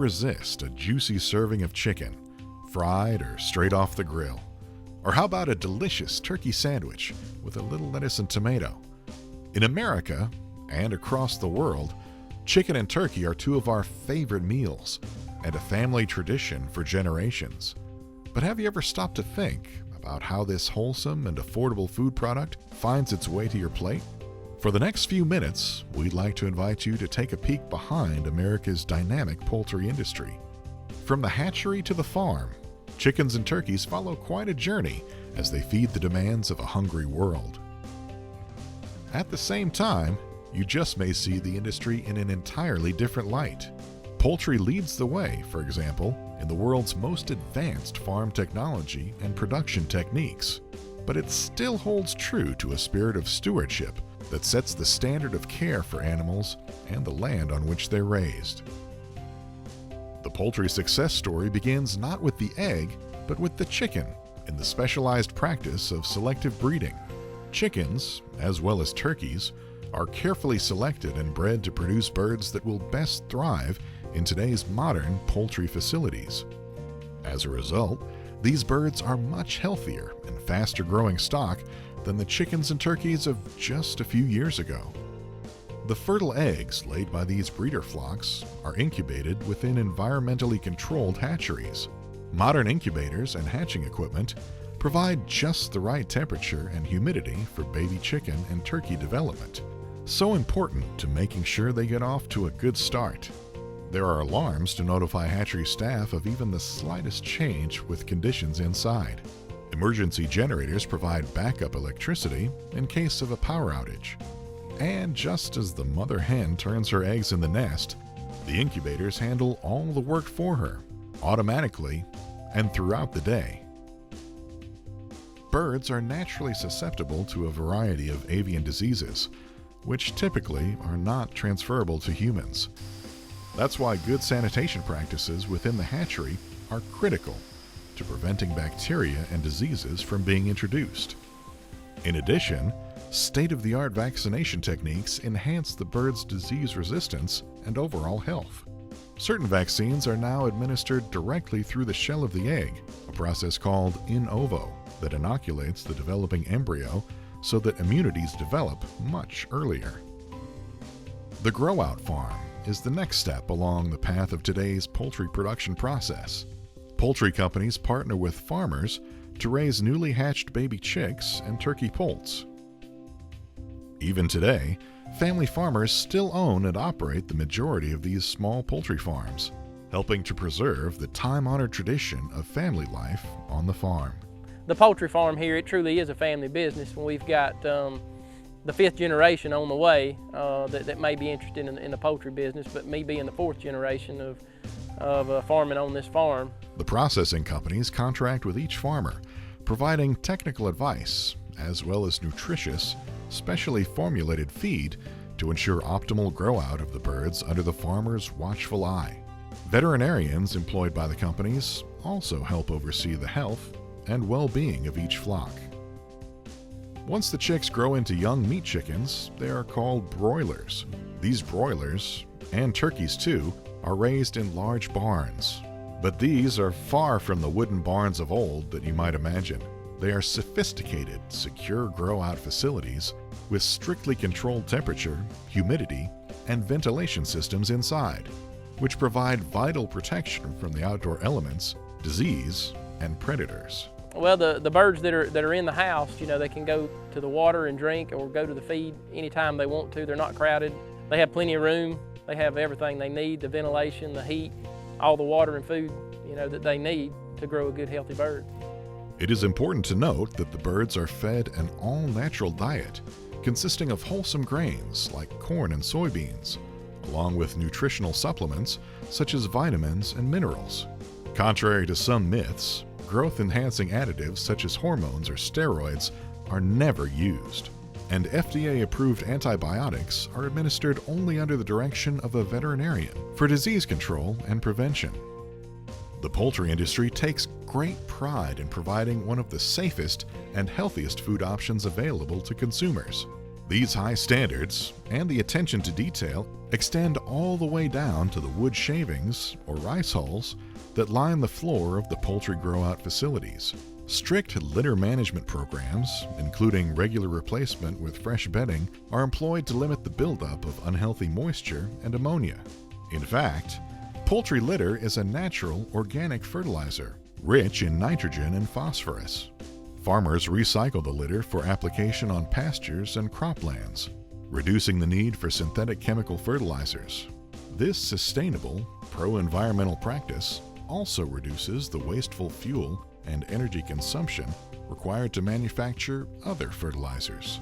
resist a juicy serving of chicken, fried or straight off the grill? Or how about a delicious turkey sandwich with a little lettuce and tomato? In America, and across the world, chicken and turkey are two of our favorite meals and a family tradition for generations. But have you ever stopped to think about how this wholesome and affordable food product finds its way to your plate? For the next few minutes, we'd like to invite you to take a peek behind America's dynamic poultry industry. From the hatchery to the farm, chickens and turkeys follow quite a journey as they feed the demands of a hungry world. At the same time, you just may see the industry in an entirely different light. Poultry leads the way, for example, in the world's most advanced farm technology and production techniques, but it still holds true to a spirit of stewardship that sets the standard of care for animals and the land on which they're raised. The poultry success story begins not with the egg, but with the chicken in the specialized practice of selective breeding. Chickens, as well as turkeys, are carefully selected and bred to produce birds that will best thrive in today's modern poultry facilities. As a result, these birds are much healthier and faster growing stock than the chickens and turkeys of just a few years ago. The fertile eggs laid by these breeder flocks are incubated within environmentally controlled hatcheries. Modern incubators and hatching equipment provide just the right temperature and humidity for baby chicken and turkey development, so important to making sure they get off to a good start. There are alarms to notify hatchery staff of even the slightest change with conditions inside. Emergency generators provide backup electricity in case of a power outage. And just as the mother hen turns her eggs in the nest, the incubators handle all the work for her, automatically and throughout the day. Birds are naturally susceptible to a variety of avian diseases, which typically are not transferable to humans. That's why good sanitation practices within the hatchery are critical to preventing bacteria and diseases from being introduced. In addition, state-of-the-art vaccination techniques enhance the bird's disease resistance and overall health. Certain vaccines are now administered directly through the shell of the egg, a process called in ovo that inoculates the developing embryo so that immunities develop much earlier. The grow-out farm is the next step along the path of today's poultry production process. Poultry companies partner with farmers to raise newly hatched baby chicks and turkey poults. Even today, family farmers still own and operate the majority of these small poultry farms, helping to preserve the time-honored tradition of family life on the farm. The poultry farm here, it truly is a family business. We've got the fifth generation on the way that may be interested in the poultry business, but me being the fourth generation of farming on this farm. The processing companies contract with each farmer, providing technical advice as well as nutritious, specially formulated feed to ensure optimal grow-out of the birds under the farmer's watchful eye. Veterinarians employed by the companies also help oversee the health and well-being of each flock. Once the chicks grow into young meat chickens, they are called broilers. These broilers, and turkeys too, are raised in large barns. But these are far from the wooden barns of old that you might imagine. They are sophisticated, secure grow-out facilities with strictly controlled temperature, humidity, and ventilation systems inside, which provide vital protection from the outdoor elements, disease, and predators. Well, the birds that are in the house, they can go to the water and drink or go to the feed anytime they want to. They're not crowded. They have plenty of room. They have everything they need, the ventilation, the heat, all the water and food, that they need to grow a good, healthy bird. It is important to note that the birds are fed an all-natural diet consisting of wholesome grains like corn and soybeans, along with nutritional supplements such as vitamins and minerals. Contrary to some myths, growth-enhancing additives such as hormones or steroids are never used, and FDA-approved antibiotics are administered only under the direction of a veterinarian for disease control and prevention. The poultry industry takes great pride in providing one of the safest and healthiest food options available to consumers. These high standards and the attention to detail extend all the way down to the wood shavings or rice hulls that line the floor of the poultry grow-out facilities. Strict litter management programs, including regular replacement with fresh bedding, are employed to limit the buildup of unhealthy moisture and ammonia. In fact, poultry litter is a natural organic fertilizer, rich in nitrogen and phosphorus. Farmers recycle the litter for application on pastures and croplands, reducing the need for synthetic chemical fertilizers. This sustainable, pro-environmental practice also reduces the wasteful fuel and energy consumption required to manufacture other fertilizers.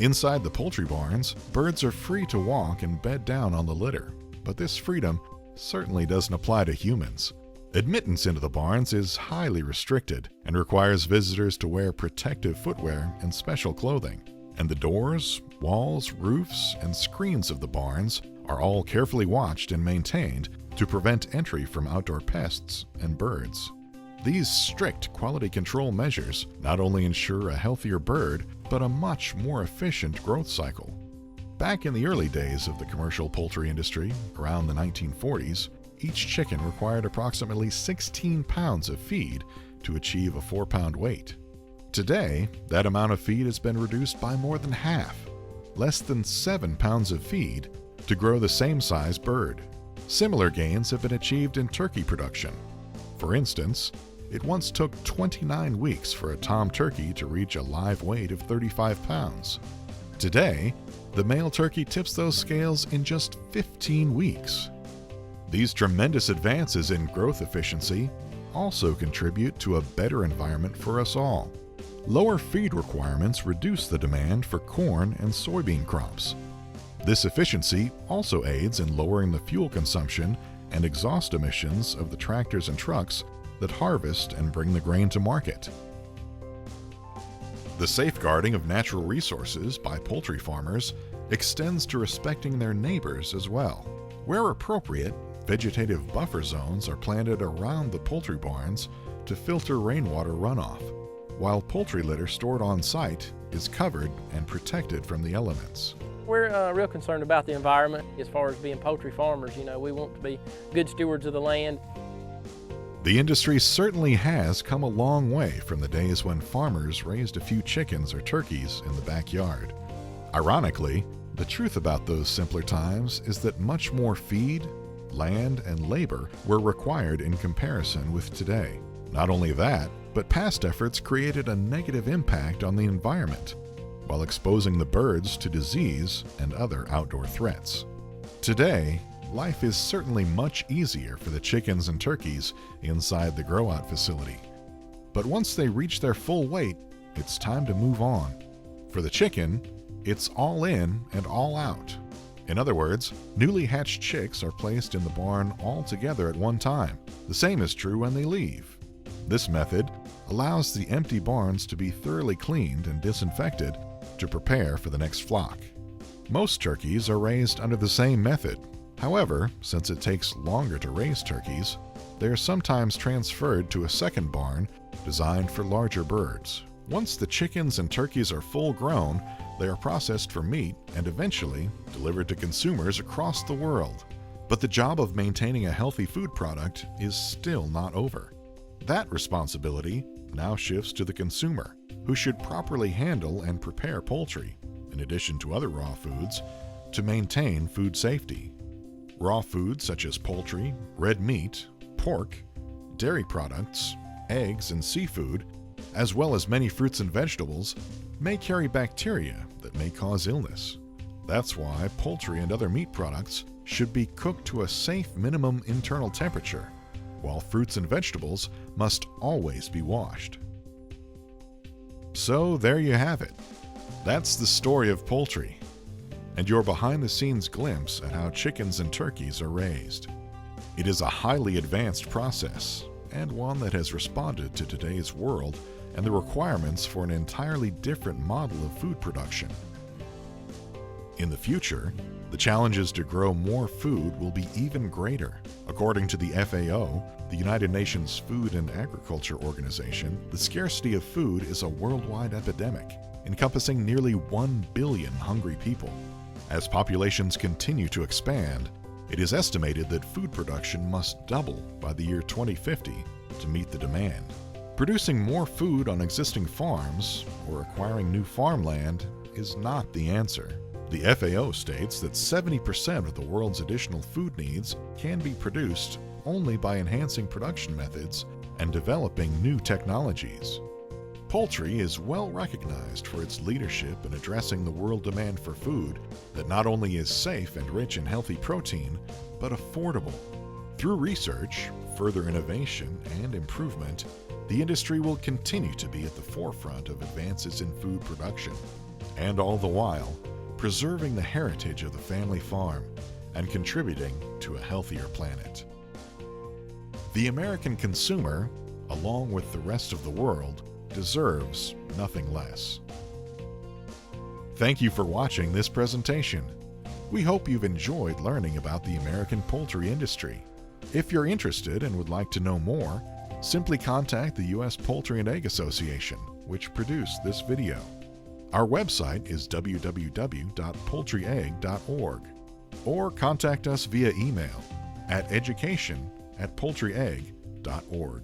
Inside the poultry barns, birds are free to walk and bed down on the litter, but this freedom certainly doesn't apply to humans. Admittance into the barns is highly restricted and requires visitors to wear protective footwear and special clothing. And the doors, walls, roofs, and screens of the barns are all carefully watched and maintained to prevent entry from outdoor pests and birds. These strict quality control measures not only ensure a healthier bird, but a much more efficient growth cycle. Back in the early days of the commercial poultry industry, around the 1940s, each chicken required approximately 16 pounds of feed to achieve a 4-pound weight. Today, that amount of feed has been reduced by more than half, less than 7 pounds of feed to grow the same size bird. Similar gains have been achieved in turkey production. For instance, it once took 29 weeks for a tom turkey to reach a live weight of 35 pounds. Today, the male turkey tips those scales in just 15 weeks. These tremendous advances in growth efficiency also contribute to a better environment for us all. Lower feed requirements reduce the demand for corn and soybean crops. This efficiency also aids in lowering the fuel consumption and exhaust emissions of the tractors and trucks that harvest and bring the grain to market. The safeguarding of natural resources by poultry farmers extends to respecting their neighbors as well. Where appropriate, vegetative buffer zones are planted around the poultry barns to filter rainwater runoff, while poultry litter stored on site is covered and protected from the elements. We're real concerned about the environment as far as being poultry farmers. We want to be good stewards of the land. The industry certainly has come a long way from the days when farmers raised a few chickens or turkeys in the backyard. Ironically, the truth about those simpler times is that much more feed, land, and labor were required in comparison with today. Not only that, but past efforts created a negative impact on the environment, while exposing the birds to disease and other outdoor threats. Today, life is certainly much easier for the chickens and turkeys inside the grow-out facility. But once they reach their full weight, it's time to move on. For the chicken, it's all in and all out. In other words, newly hatched chicks are placed in the barn all together at one time. The same is true when they leave. This method allows the empty barns to be thoroughly cleaned and disinfected to prepare for the next flock. Most turkeys are raised under the same method. However, since it takes longer to raise turkeys, they are sometimes transferred to a second barn designed for larger birds. Once the chickens and turkeys are full grown, they are processed for meat and eventually delivered to consumers across the world. But the job of maintaining a healthy food product is still not over. That responsibility now shifts to the consumer, who should properly handle and prepare poultry, in addition to other raw foods, to maintain food safety. Raw foods such as poultry, red meat, pork, dairy products, eggs, and seafood, as well as many fruits and vegetables, may carry bacteria that may cause illness. That's why poultry and other meat products should be cooked to a safe minimum internal temperature, while fruits and vegetables must always be washed. So there you have it. That's the story of poultry, and your behind-the-scenes glimpse at how chickens and turkeys are raised. It is a highly advanced process, and one that has responded to today's world and the requirements for an entirely different model of food production. In the future, the challenges to grow more food will be even greater. According to the FAO, the United Nations Food and Agriculture Organization, the scarcity of food is a worldwide epidemic. encompassing nearly 1 billion hungry people. As populations continue to expand, it is estimated that food production must double by the year 2050 to meet the demand. Producing more food on existing farms or acquiring new farmland is not the answer. The FAO states that 70% of the world's additional food needs can be produced only by enhancing production methods and developing new technologies. Poultry is well recognized for its leadership in addressing the world demand for food that not only is safe and rich in healthy protein, but affordable. Through research, further innovation, and improvement, the industry will continue to be at the forefront of advances in food production, and all the while, preserving the heritage of the family farm and contributing to a healthier planet. The American consumer, along with the rest of the world, deserves nothing less. Thank you for watching this presentation. We hope you've enjoyed learning about the American poultry industry. If you're interested and would like to know more, simply contact the U.S. Poultry and Egg Association, which produced this video. Our website is www.poultryegg.org, or contact us via email at education@poultryegg.org.